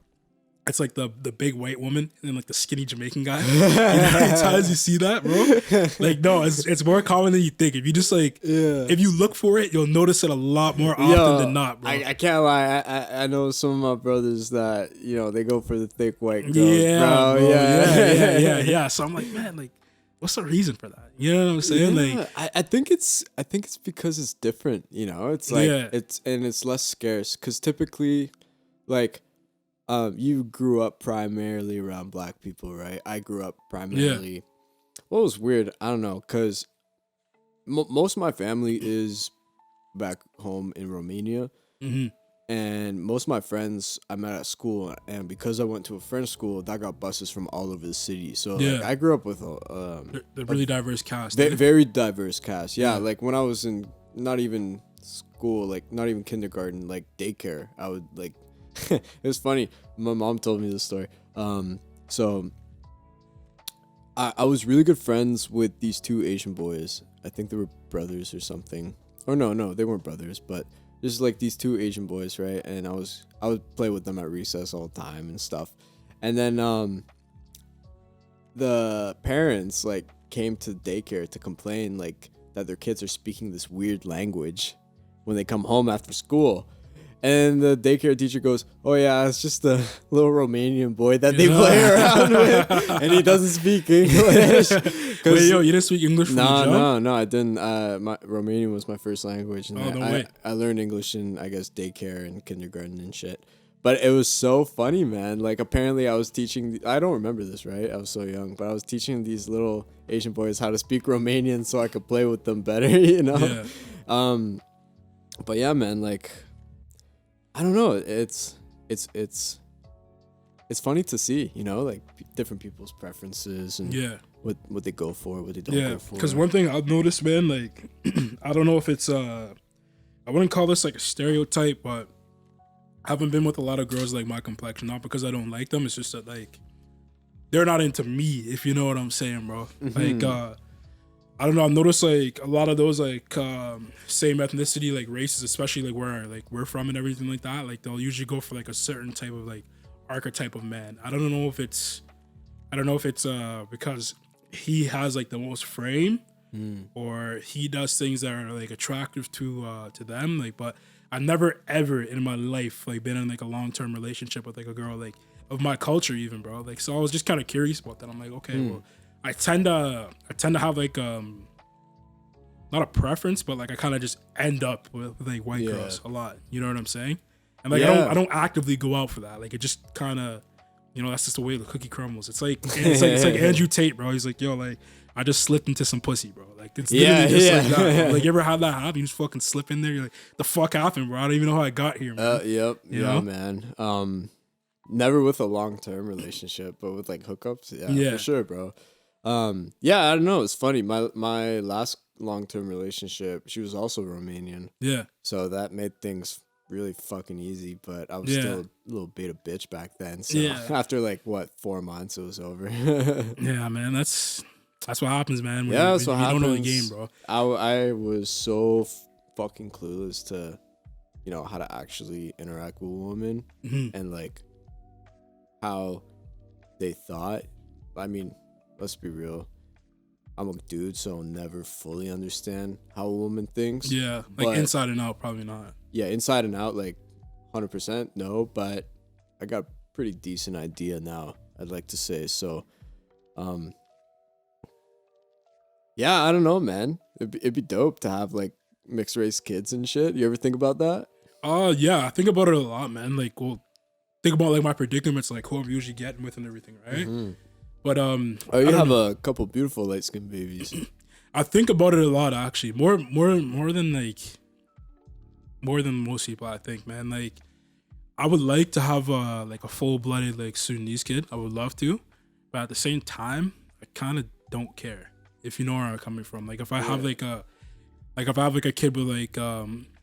big white woman and like the skinny Jamaican guy. You know how many times you see that, bro? Like, no, it's more common than you think. If you just like, if you look for it, you'll notice it a lot more often than not, bro. I can't lie. I know some of my brothers that, they go for the thick white girls, bro. Yeah. So I'm like, man, like, what's the reason for that? You know what I'm saying? Yeah, like, I think it's because it's different, It's like, it's less scarce. Because typically, like, you grew up primarily around black people, right? I grew up primarily. Yeah. What was weird? I don't know, because most of my family is back home in Romania, and most of my friends I met at school, and because I went to a French school, that got buses from all over the city. So like, I grew up with a really diverse cast. Very diverse cast. Yeah, like when I was in not even school, like not even kindergarten, like daycare, I would like. It was funny. My mom told me this story. So I was really good friends with these two Asian boys. I think they were brothers or something. Or no, they weren't brothers, but just like these two Asian boys, right? And I would play with them at recess all the time and stuff. And then the parents like came to daycare to complain like that their kids are speaking this weird language when they come home after school. And the daycare teacher goes, "Oh yeah, it's just a little Romanian boy that they play around with, and he doesn't speak English." Wait, yo, you didn't speak English from the jump? No, I didn't. My Romanian was my first language, and I learned English in, I guess, daycare and kindergarten and shit. But it was so funny, man. Like apparently, I was teaching. I don't remember this, right? I was so young, but I was teaching these little Asian boys how to speak Romanian so I could play with them better, Yeah. But yeah, man, like. I don't know. It's funny to see, like different people's preferences and what they go for, what they don't go for. Because one thing I've noticed, man, like I don't know if it's I wouldn't call this like a stereotype, but I haven't been with a lot of girls like my complexion, not because I don't like them. It's just that like they're not into me, if you know what I'm saying, bro. Like I don't know. I've noticed like a lot of those like same ethnicity like races, especially like where like we're from and everything like that. Like they'll usually go for like a certain type of like archetype of man. I don't know if it's because he has like the most frame or he does things that are like attractive to them. Like, but I've never ever in my life like been in like a long-term relationship with like a girl like of my culture even, bro. Like, so I was just kind of curious about that. I'm like, okay, well. I tend to have like not a preference, but like I kind of just end up with like white girls a lot. You know what I'm saying? And like I don't actively go out for that. Like it just kind of, that's just the way the cookie crumbles. It's like Andrew Tate, bro. He's like, yo, like I just slipped into some pussy, bro. Like it's literally just like that. Bro. Like you ever had that happen? You just fucking slip in there. You're like, the fuck happened, bro? I don't even know how I got here, man. Yep. Yeah, man. Never with a long-term relationship, but with like hookups, yeah, for sure, bro. I don't know. It's funny. My last long-term relationship, she was also Romanian. Yeah. So that made things really fucking easy, but I was still a little bit of bitch back then. So after like 4 months, it was over. Yeah, man. That's what happens, man. When you don't know the game, bro. I was so fucking clueless to, how to actually interact with a woman and like how they thought. I mean, let's be real. I'm a dude, so I'll never fully understand how a woman thinks. Yeah, like inside and out, probably not. Yeah, inside and out, like 100% no, but I got a pretty decent idea now, I'd like to say. So Um, yeah, I don't know, man. It'd be dope to have like mixed race kids and shit. You ever think about that? Yeah, I think about it a lot, man. Like, well, think about like my predicaments, like who I'm usually getting with and everything, right? But Oh, I you don't have know. a couple beautiful light skinned babies. I think about it a lot actually. More than more than most people, I think, man. Like, I would like to have like a full blooded like Sudanese kid. I would love to, but at the same time, I kind of don't care. If you know where I'm coming from. Like, if I have like if I have like a kid with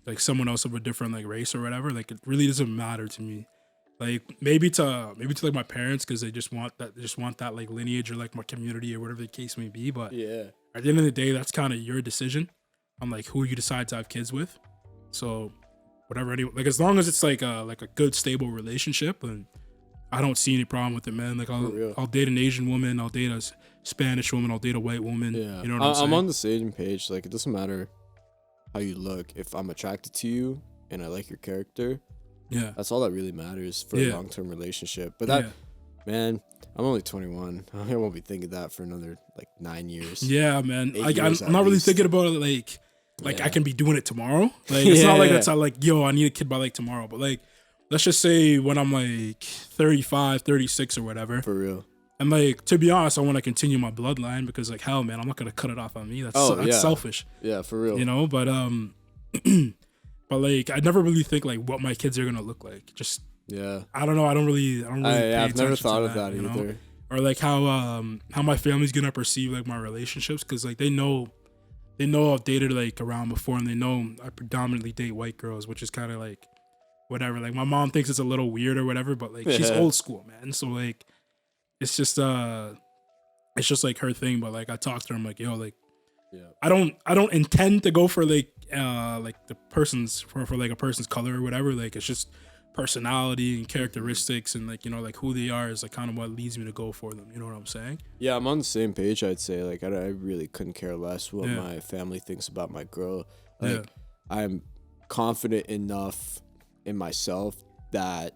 like someone else of a different like race or whatever, like it really doesn't matter to me. Like maybe to like my parents because they just want that like lineage or like my community or whatever the case may be. But Yeah. at the end of the day, that's kind of your decision on like who you decide to have kids with. So whatever, like as long as it's like a good stable relationship, and I don't see any problem with it, man. Like real. I'll date an Asian woman, I'll date a Spanish woman, I'll date a white woman. Yeah. You know what I'm saying? I'm on the same page. Like, it doesn't matter how you look. If I'm attracted to you and I like your character, Yeah. that's all that really matters for a long term relationship. But that, man, I'm only 21. I won't be thinking that for another like 9 years. Yeah, man. 8 Like years I'm at not really least. thinking about it like Yeah. I can be doing it tomorrow. Like it's not like Yeah. it's not like, yo, I need a kid by like tomorrow. But like let's just say when I'm like 35, 36 or whatever. For real. And like to be honest, I want to continue my bloodline because like hell man, I'm not gonna cut it off on me. That's selfish. Yeah, for real. You know, but but like I never really think like what my kids are gonna look like. Just Yeah. I don't know. I don't really pay I've never attention thought to of that you know? either. Or like how my family's gonna perceive like my relationships because like they know I've dated like around before and they know I predominantly date white girls, which is kind of like whatever. Like my mom thinks it's a little weird or whatever, but like she's old school, man. So like it's just like her thing. But like I talk to her, I'm like, yo, like I don't intend to go for like the person's for like a person's color or whatever. Like it's just personality and characteristics and like, you know, like who they are is like kind of what leads me to go for them. You know what I'm saying? Yeah, I'm on the same page. I'd say like I really couldn't care less what my family thinks about my girl. Like I'm confident enough in myself that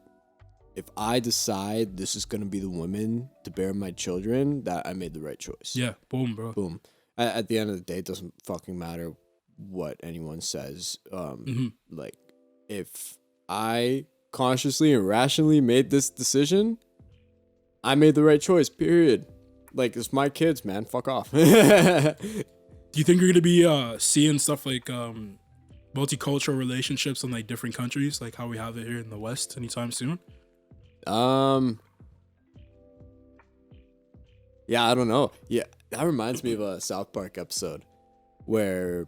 if I decide this is gonna be the woman to bear my children, that I made the right choice. Yeah, boom, bro. Boom. At the end of the day, it doesn't fucking matter what anyone says. Like if I consciously and rationally made this decision, I made the right choice, period. Like, it's my kids, man. Fuck off. Do you think you're gonna be seeing stuff like multicultural relationships in like different countries, like how we have it here in the West, anytime soon? Yeah, I don't know. Yeah, that reminds me of a South Park episode where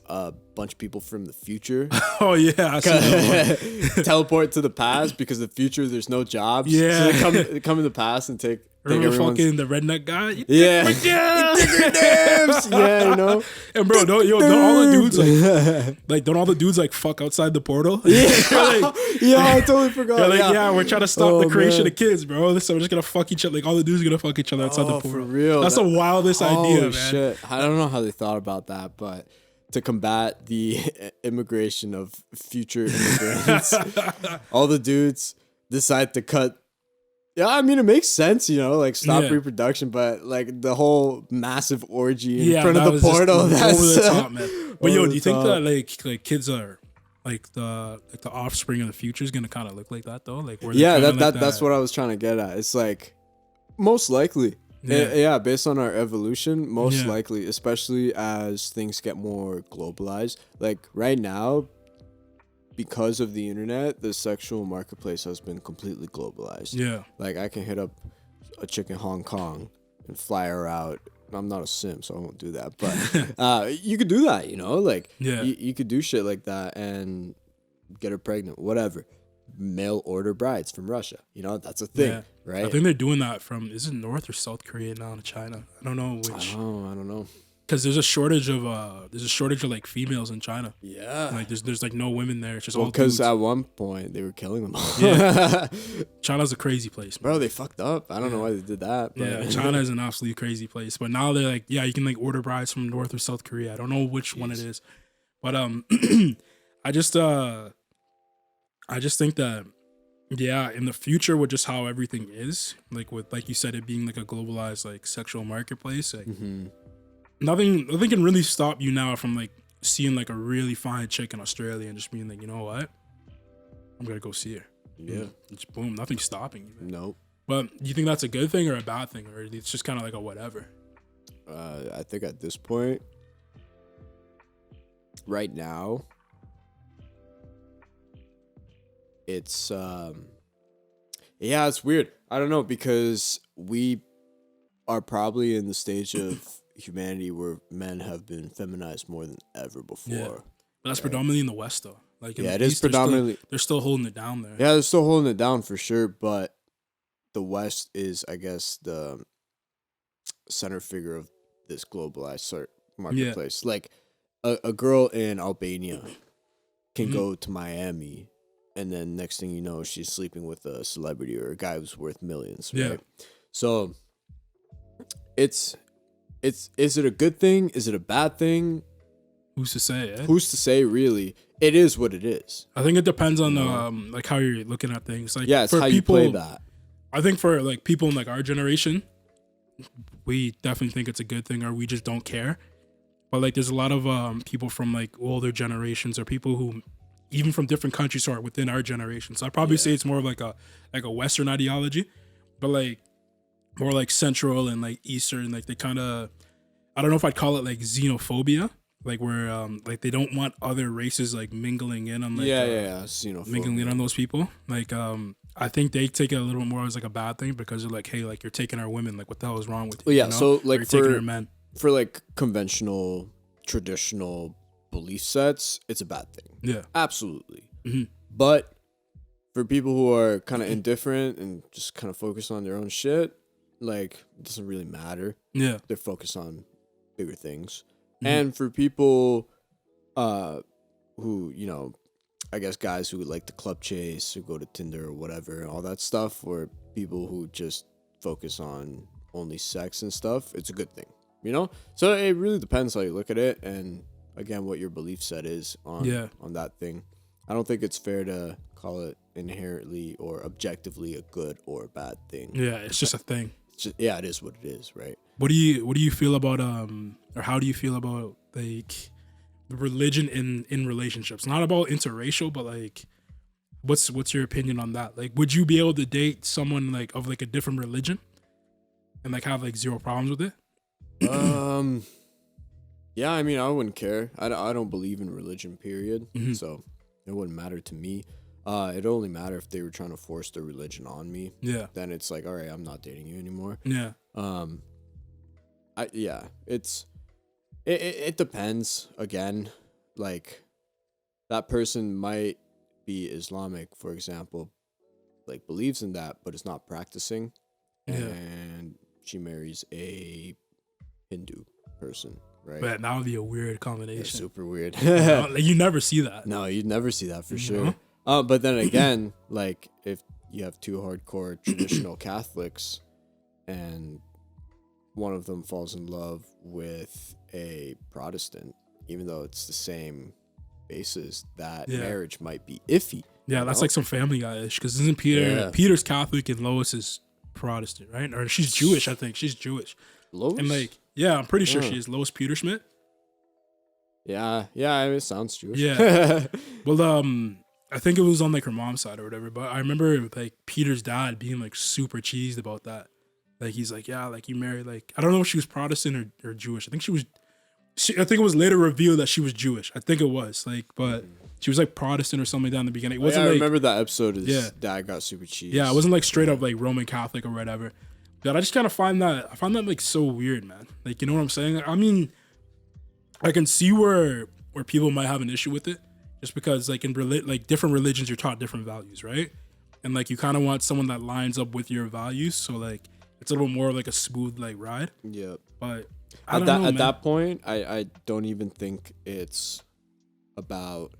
a bunch of people from the future Oh yeah, I see that one. teleport to the past because the future there's no jobs. Yeah. So they come in the past and take Remember everyone's. fucking the redneck guy? You Yeah. think my dad? Yeah, you know. And bro, don't all the dudes don't all the dudes like fuck outside the portal? Yeah, They're like, yeah, I totally forgot. they're like, yeah, we're trying to stop the creation man. of kids, bro. So we're just gonna fuck each other. Like all the dudes are gonna fuck each other outside the Oh, portal. for real. That's the wildest idea, Holy man. shit. I don't know how they thought about that, but to combat the immigration of future immigrants, all the dudes decide to cut. Yeah, I mean, it makes sense, you know, like stop reproduction, but like the whole massive orgy in front of the portal, that's over the top, man. But yo, do you think top. that like kids are like the offspring of the future is gonna kind of look like that though? Like, where that's what I was trying to get at. It's like most likely. Yeah, based on our evolution, most likely, especially as things get more globalized. Like right now, because of the internet, the sexual marketplace has been completely globalized. Yeah. Like I can hit up a chick in Hong Kong and fly her out. I'm not a simp, so I won't do that. But you could do that, you know? Like you could do shit like that and get her pregnant, whatever. Mail order brides from Russia. You know, that's a thing, right? I think they're doing that from, is it North or South Korea now to China? I don't know which. I don't know. Because there's a shortage of like females in China. Yeah. Like there's like no women there. It's just all because dudes. at one point they were killing them all. Yeah. China's a crazy place, man. Bro, they fucked up. I don't know why they did that. But. Yeah, China is an absolutely crazy place. But now they're like, yeah, you can like order brides from North or South Korea. I don't know which one it is. But I just think that Yeah, in the future with just how everything is, like with like you said, it being like a globalized like sexual marketplace, like nothing can really stop you now from like seeing like a really fine chick in Australia and just being like, you know what, I'm gonna go see her. Yeah. Just boom, nothing's stopping you. Man. Nope. But do you think that's a good thing or a bad thing, or it's just kind of like a whatever? I think at this point, right now, it's yeah, it's weird. I don't know, because we are probably in the stage of humanity where men have been feminized more than ever before. Yeah. But that's predominantly in the West, though. Like in Yeah, the it is East, predominantly. they're still holding it down there. Yeah, they're still holding it down for sure, but the West is, I guess, the center figure of this globalized marketplace. Like a girl in Albania can go to Miami, and then next thing you know, she's sleeping with a celebrity or a guy who's worth millions. Right? Yeah. So it's is it a good thing? Is it a bad thing? Who's to say? Who's to say? Really, it is what it is. I think it depends on like how you're looking at things. Like Yeah, it's for how people, you play that. I think for like people in like our generation, we definitely think it's a good thing, or we just don't care. But like, there's a lot of people from like older generations, or people who even from different countries who are within our generation. So I probably say it's more of like a Western ideology, but like more like Central and like Eastern. Like they kind of, I don't know if I'd call it like xenophobia, like where like they don't want other races like mingling in on like xenophobia. mingling in on those people. Like I think they take it a little more as like a bad thing, because they're like, hey, like you're taking our women, like what the hell is wrong with you? Well, yeah, you know? so Or like you're taking our men. for like conventional, traditional belief sets, it's a bad thing. Yeah, Absolutely. Mm-hmm. But for people who are kind of indifferent and just kind of focus on their own shit, like it doesn't really matter. yeah, They're focused on bigger things. Mm-hmm. And for people who, you know, I guess guys who like to club chase or go to Tinder or whatever, all that stuff, or people who just focus on only sex and stuff, it's a good thing, you know? So it really depends how you look at it, and again, what your belief set is on that thing. I don't think it's fair to call it inherently or objectively a good or a bad thing. yeah. It's just a thing. It's just, yeah, it is what it is, right? What do you feel about or how do you feel about like religion in relationships? Not about interracial, but like what's your opinion on that? Like, would you be able to date someone like of like a different religion and like have like zero problems with it? Yeah, I mean, I wouldn't care. I don't believe in religion, period. Mm-hmm. So it wouldn't matter to me. It'd only matter if they were trying to force their religion on me. Yeah. Then it's like, all right, I'm not dating you anymore. Yeah. It depends. Again, like that person might be Islamic, for example, like believes in that, but is not practicing, and she marries a Hindu person, right? But that would be a weird Yeah, combination. super weird. Like, you never see that. No, you'd never see that for You sure. know? But then again, like if you have two hardcore traditional Catholics and one of them falls in love with a Protestant, even though it's the same basis, that marriage might be iffy. Yeah, that's like some Family Guy-ish, because isn't Peter's Catholic and Lois is Protestant, right? Or she's Jewish, I think. She's Jewish. Lois? And like, yeah, I'm pretty sure she is. Lois Peterschmidt. Yeah, I mean, it sounds Jewish. Yeah. Well, I think it was on like her mom's side or whatever, but I remember like Peter's dad being like super cheesed about that. Like he's like, yeah, like you married like, I don't know if she was Protestant or Jewish. I think I think it was later revealed that she was Jewish. I think it was like, but she was like Protestant or something like that in the beginning. It wasn't I like, remember that episode. His dad got super cheesed. yeah, it wasn't like straight up like Roman Catholic or whatever. But I just kind of find that like so weird, man. Like, you know what I'm saying? I mean, I can see where people might have an issue with it, just because like in like different religions, you're taught different values, right? And like you kind of want someone that lines up with your values, so like it's a little more like a smooth like ride. Yeah. But I don't know, at that point, I don't even think it's about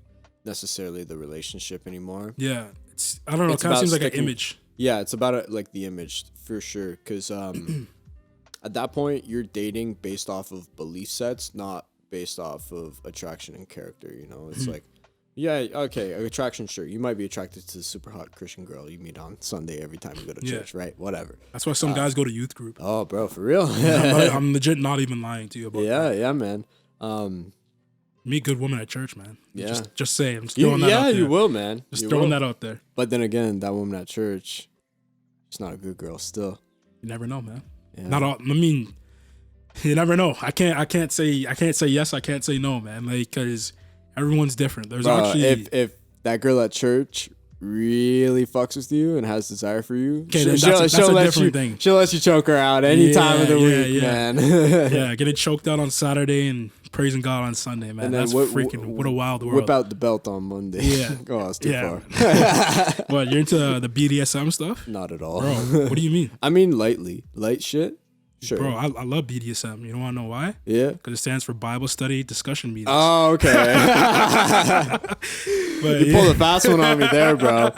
necessarily the relationship anymore. Yeah, I don't know. It kind of seems like an image. Yeah, it's about like the image for sure. Because at that point, you're dating based off of belief sets, not based off of attraction and character. You know, it's like, Yeah, okay, attraction, sure. You might be attracted to the super hot Christian girl you meet on Sunday every time you go to church, right? Whatever. That's why some guys go to youth group. Oh, bro, for real? I'm legit not even lying to you about that. Yeah, man. Meet good women at church, man. Yeah. Just say. I'm just throwing that out there. You will, man. Just throwing that out there. But then again, that woman at church, she's not a good girl still. You never know, man. Yeah. Not all. I mean, you never know. I can't say yes. I can't say no, man. Like, cause everyone's different. There's actually if that girl at church really fucks with you and has desire for you, okay, that's a different thing. She'll let you choke her out any time of the week, man. Yeah, getting choked out on Saturday and praising God on Sunday, man. And that's what a wild world. Whip out the belt on Monday. Yeah. Oh, that's too far. What, you're into the BDSM stuff? Not at all. Bro, what do you mean? I mean, light shit. Sure. Bro, I love BDSM. You don't want to know why? Yeah. Because it stands for Bible Study Discussion Meetings. Oh, okay. But you pulled a fast one on me there, bro.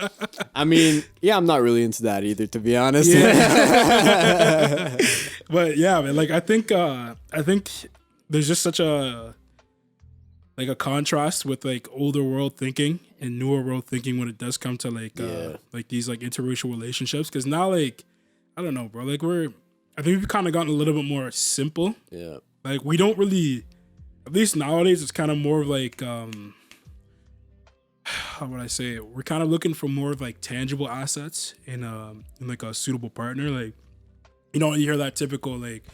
I mean, yeah, I'm not really into that either, to be honest. Yeah. But yeah, man, like I think there's just such a contrast with like older world thinking and newer world thinking when it does come to like these like interracial relationships. Because now, like, I don't know, bro. Like I think we've kind of gotten a little bit more simple. Yeah. Like we don't really, at least nowadays, it's kind of more of like, how would I say it? We're kind of looking for more of like tangible assets in like a suitable partner. Like, you know, you hear that typical like,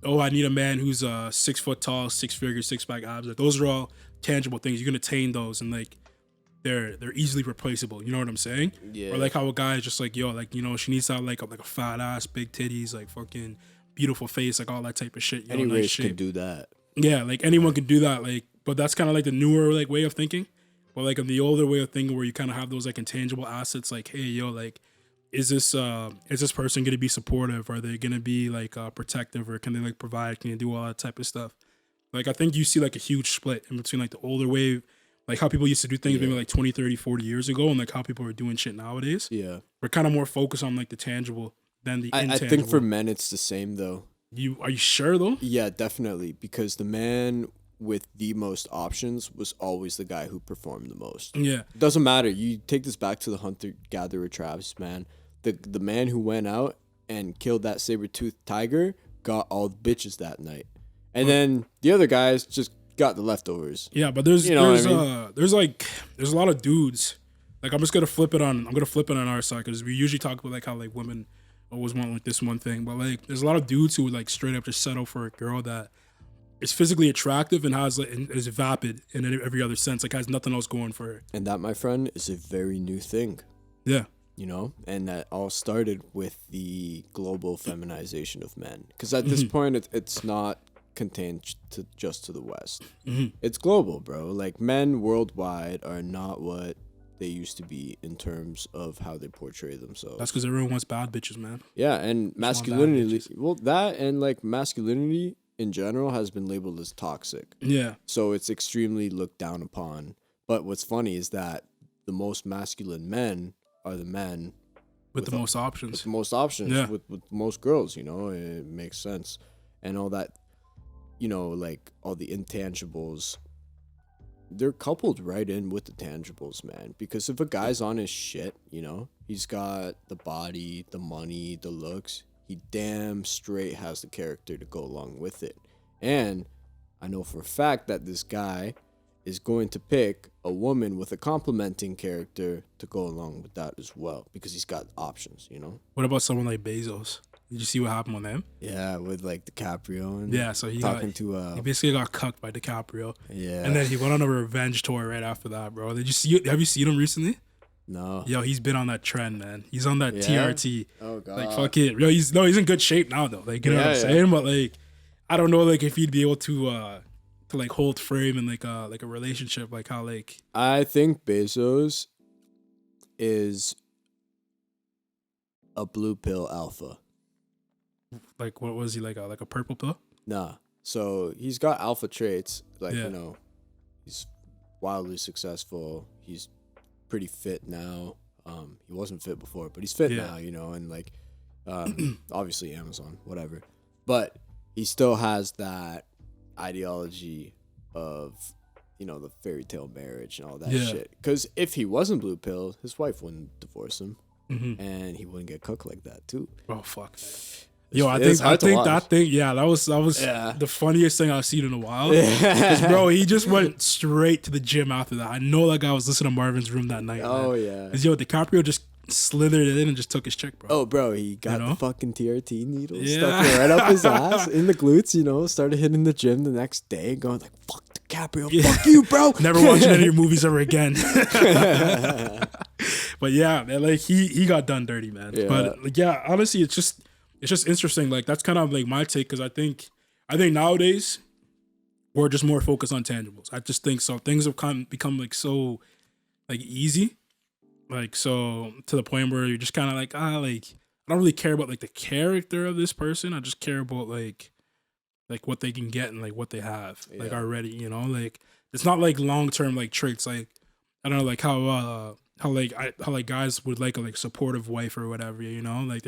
oh, I need a man who's 6 foot tall, 6 figures, 6-pack abs. Like those are all tangible things. You can attain those, and like they're easily replaceable. You know what I'm saying? Yeah. Or like how a guy is just like, yo, like, you know, she needs to have like a fat ass, big titties, like fucking beautiful face, like all that type of shit. You Any know, race nice shape. can do that. Yeah, like anyone can do that. Like, but that's kind of like the newer like way of thinking. But like in the older way of thinking, where you kind of have those like intangible assets, like, hey, yo, like, is this person gonna be supportive? Are they gonna be like protective, or can they like provide? Can they do all that type of stuff? Like, I think you see like a huge split in between like the older wave, like how people used to do things maybe like 20, 30, 40 years ago, and like how people are doing shit nowadays. Yeah. We're kind of more focused on like the tangible than the intangible. I think for men it's the same though. Are you sure though? Yeah, definitely. Because the man with the most options was always the guy who performed the most. Yeah. It doesn't matter. You take this back to the hunter-gatherer tribes, man. The man who went out and killed that saber-toothed tiger got all the bitches that night. And then the other guys just got the leftovers. Yeah, but there's a lot of dudes. Like, I'm gonna flip it on our side, because we usually talk about like how like women always want like this one thing, but like there's a lot of dudes who would like straight up just settle for a girl that is physically attractive and has like is vapid in every other sense, like has nothing else going for her. And that, my friend, is a very new thing. Yeah. You know, and that all started with the global feminization of men. Because at this point, it's not contained to just to the West. It's global, bro. Like, men worldwide are not what they used to be in terms of how they portray themselves. That's because everyone wants bad bitches, man. Yeah, and masculinity, well, that and like masculinity in general has been labeled as toxic. Yeah. So it's extremely looked down upon. But what's funny is that the most masculine men are the men with the most options. With the most options. Yeah. With most girls, you know, it makes sense. And all that, you know, like all the intangibles, they're coupled right in with the tangibles, man. Because if a guy's on his shit, you know, he's got the body, the money, the looks, he damn straight has the character to go along with it. And I know for a fact that this guy is going to pick a woman with a complementing character to go along with that as well, because he's got options, you know? What about someone like Bezos? Did you see what happened with him? Yeah, with like DiCaprio and so he basically got cucked by DiCaprio. Yeah. And then he went on a revenge tour right after that, bro. Have you seen him recently? No. Yo, he's been on that trend, man. He's on that TRT. Oh god. Like, fuck it. Yo, he's in good shape now though. Like, you know what I'm saying? But like, I don't know like if he'd be able to like hold frame in like a relationship, like how like I think Bezos is a blue pill alpha. Like, what was he, like a purple pill? Nah. So he's got alpha traits. Like, Yeah. you know, he's wildly successful. He's pretty fit now. He wasn't fit before, but he's fit now, you know, and like obviously Amazon, whatever. But he still has that ideology of, you know, the fairy tale marriage and all that Yeah. shit. Because if he wasn't blue pill, his wife wouldn't divorce him, Mm-hmm. and he wouldn't get cooked like that too. Oh fuck. Yo, I It's think hard to watch. that thing. Yeah, that was Yeah. the funniest thing I've seen in a while. 'Cause, bro, he just went straight to the gym after that. I know that guy was listening to Marvin's Room that night. Oh man. yeah. 'Cause, yo, DiCaprio just slithered in and just took his chick, bro. Oh, bro, he got know? the fucking TRT needle Yeah. stuck it right up his ass in the glutes, you know, started hitting the gym the next day, going like, fuck DiCaprio, Yeah. fuck you, bro. Never watching any of your movies ever again. But yeah, man, like he got done dirty, man. Yeah. But like, yeah, honestly, it's just interesting. Like that's kind of like my take because I think nowadays we're just more focused on tangibles. I just think so. Things have become like so like easy, like so to the point where you're just kind of like like I don't really care about like the character of this person. I just care about like what they can get and like what they have like already. You know, like it's not like long term like traits. Like I don't know, like how guys would like a like supportive wife or whatever. You know, like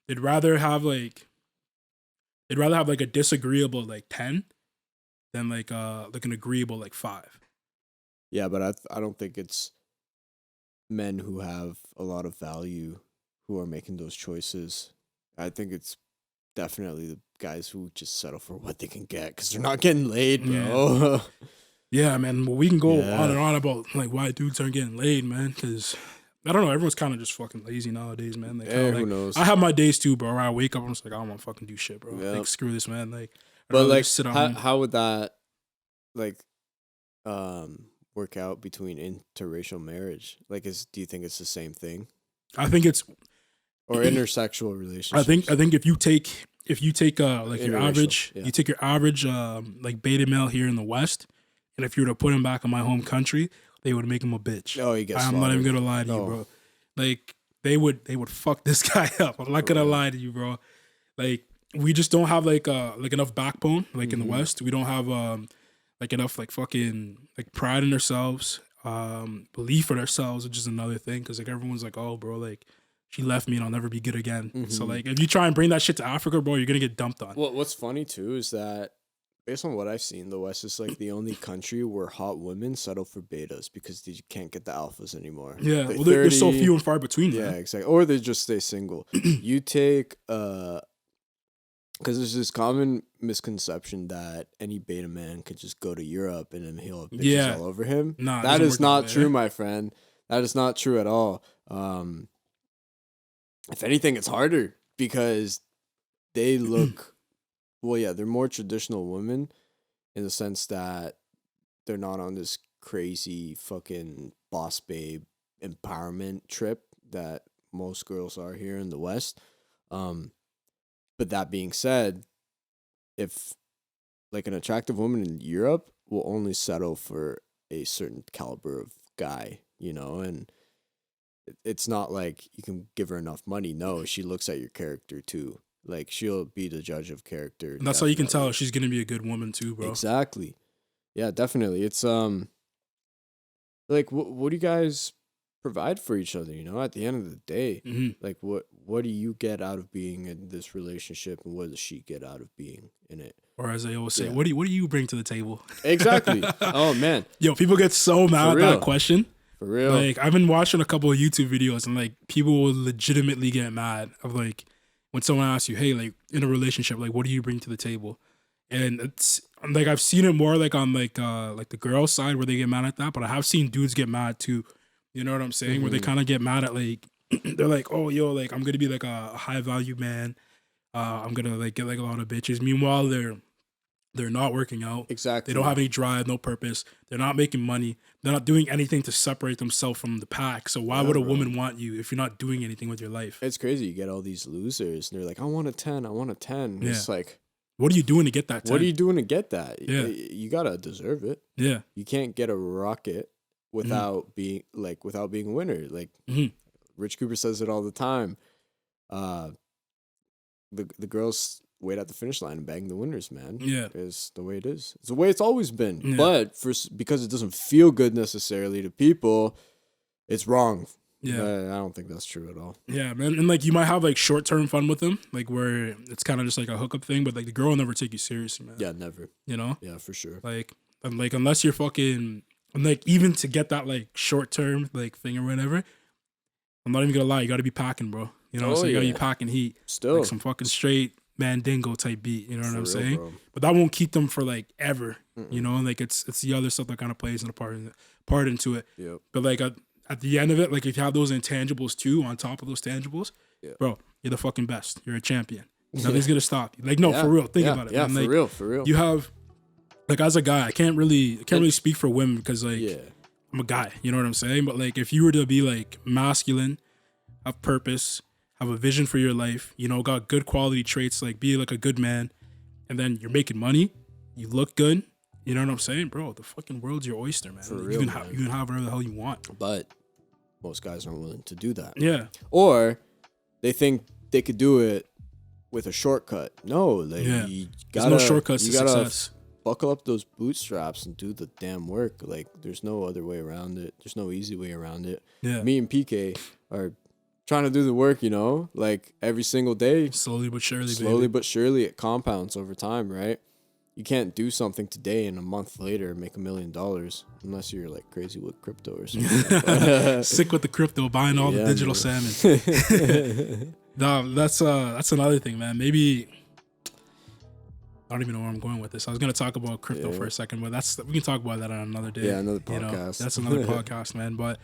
they'd rather have like a disagreeable like 10 than like an agreeable like 5. Yeah, but I don't think it's men who have a lot of value who are making those choices. I think it's definitely the guys who just settle for what they can get because they're not getting laid, bro. Yeah, man. Well, we can go on and on about like why dudes aren't getting laid, man. Because I don't know, everyone's kind of just fucking lazy nowadays, man. Like, who knows? I have my days too, bro. Where I wake up, I'm just like, I don't want to fucking do shit, bro. Yeah. Like, screw this, man. Like, But like, sit home. how would that like work out between interracial marriage? Like, do you think it's the same thing I think it's or intersexual relationships? I think if you take like your Interracial, average, yeah. you take your average like beta male here in the West, and if you were to put him back in my home country, they would make him a bitch. Oh, he gets I'm not even slaughtered. gonna lie to you, No. bro. Like they would fuck this guy up. I'm not gonna lie to you, bro. Like we just don't have like enough backbone like in the West. We don't have like enough like fucking like pride in ourselves, belief in ourselves, which is another thing because like everyone's like, oh, bro, like she left me and I'll never be good again. So like if you try and bring that shit to Africa, bro, you're gonna get dumped on. Well, what's funny too is that based on what I've seen, the West is like the only country where hot women settle for betas because they can't get the alphas anymore. Yeah, They're well, they're so 30. few and far between. Yeah, Man. exactly. Or they just stay single. You take because there's this common misconception that any beta man could just go to Europe and then he'll have bitches all over him. Nah, it that doesn't is work not that way. true, my friend. That is not true at all. If anything, it's harder because they look well, yeah, they're more traditional women in the sense that they're not on this crazy fucking boss babe empowerment trip that most girls are here in the West. But that being said, if like an attractive woman in Europe will only settle for a certain caliber of guy, you know, and it's not like you can give her enough money. No, she looks at your character too. Like she'll be the judge of character. And that's how you can tell if she's gonna be a good woman too, bro. Exactly. Yeah, definitely. It's like what do you guys provide for each other, you know, at the end of the day? Like what do you get out of being in this relationship and what does she get out of being in it? Or as I always say, what do you bring to the table? Exactly. Oh man. Yo, people get so mad at that question. For real. Like I've been watching a couple of YouTube videos and like people will legitimately get mad of like when someone asks you, hey, like in a relationship, like what do you bring to the table? And it's like I've seen it more like on like the girl side where they get mad at that, but I have seen dudes get mad too. You know what I'm saying? Where they kind of get mad at like they're like, oh yo, like I'm gonna be like a high value man. I'm gonna like get like a lot of bitches. Meanwhile, they're not working out. Exactly. They don't have any drive, no purpose. They're not making money. They're not doing anything to separate themselves from the pack. So why would a woman want you if you're not doing anything with your life? It's crazy. You get all these losers and they're like, I want a 10. I want a 10. Yeah. It's like, what are you doing to get that 10? What are you doing to get that? Yeah. You gotta deserve it. Yeah. You can't get a rocket without being a winner. Like Rich Cooper says it all the time. The girls wait at the finish line and bang the winners, man. Yeah. It's the way it is. It's the way it's always been. Yeah. But because it doesn't feel good necessarily to people, it's wrong. Yeah. I don't think that's true at all. Yeah, man. And like you might have like short-term fun with them, like where it's kind of just like a hookup thing, but like the girl will never take you seriously, man. Yeah, never. You know? Yeah, for sure. Like And like, unless you're fucking, and like, even to get that like short term like thing or whatever, I'm not even gonna lie, you gotta be packing, bro. You know, so you gotta be packing heat. Still. Like some fucking straight Mandingo type beat. You know what I'm saying? Bro. But that won't keep them for like ever. You know, like it's the other stuff that kind of plays in a part into it. Yep. But like at the end of it, like if you have those intangibles too on top of those tangibles, bro, you're the fucking best. You're a champion. Nothing's gonna stop you. Like, no, for real. Think about it. Yeah, man. for Like, real. You have, like, as a guy, I can't really speak for women because like I'm a guy. You know what I'm saying? But like, if you were to be like masculine, have purpose, have a vision for your life, you know, got good quality traits, like be like a good man, and then you're making money, you look good. You know what I'm saying, bro? The fucking world's your oyster, man. For you real, can man. you can have whatever the hell you want. But most guys aren't willing to do that. Yeah. Or they think they could do it with a shortcut. No, like you gotta, there's no shortcuts to gotta success. Buckle up those bootstraps and do the damn work. Like there's no other way around it. There's no easy way around it. Yeah. Me and PK are trying to do the work, you know, like every single day. Slowly but surely, Slowly baby. but surely it compounds over time, right? You can't do something today and a month later make $1 million unless you're like crazy with crypto or something. Sick with the crypto, buying all the digital salmon. No, that's another thing, man. Maybe I don't even know where I'm going with this. I was gonna talk about crypto for a second, but we can talk about that on another day. Yeah, another podcast. You know, that's another podcast, man. But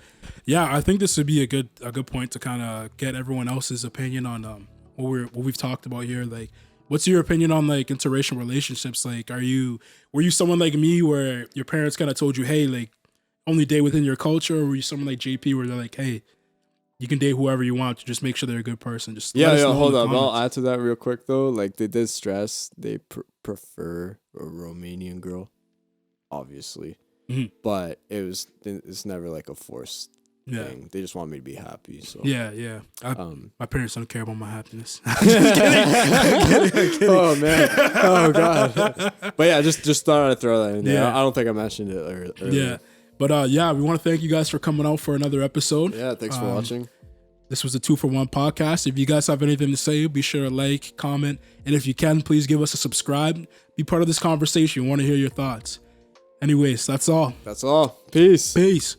yeah, I think this would be a good point to kind of get everyone else's opinion on what we've talked about here. Like, what's your opinion on like interracial relationships? Like, were you someone like me where your parents kind of told you, hey, like only date within your culture, or were you someone like JP where they're like, hey, you can date whoever you want, just make sure they're a good person. Just let us know hold in the up. I'll comments. add to that real quick though. Like they did stress they prefer a Romanian girl, obviously, but it's never like a forced thing. They just want me to be happy. So Yeah. My parents don't care about my happiness. I'm kidding. Oh man, oh god. But yeah, just thought I'd throw that in there. Yeah. I don't think I mentioned it earlier. Yeah. But we want to thank you guys for coming out for another episode. Yeah, thanks for watching. This was the 2-for-1 podcast. If you guys have anything to say, be sure to like, comment, and if you can, please give us a subscribe. Be part of this conversation. We want to hear your thoughts. Anyways, that's all. That's all. Peace. Peace.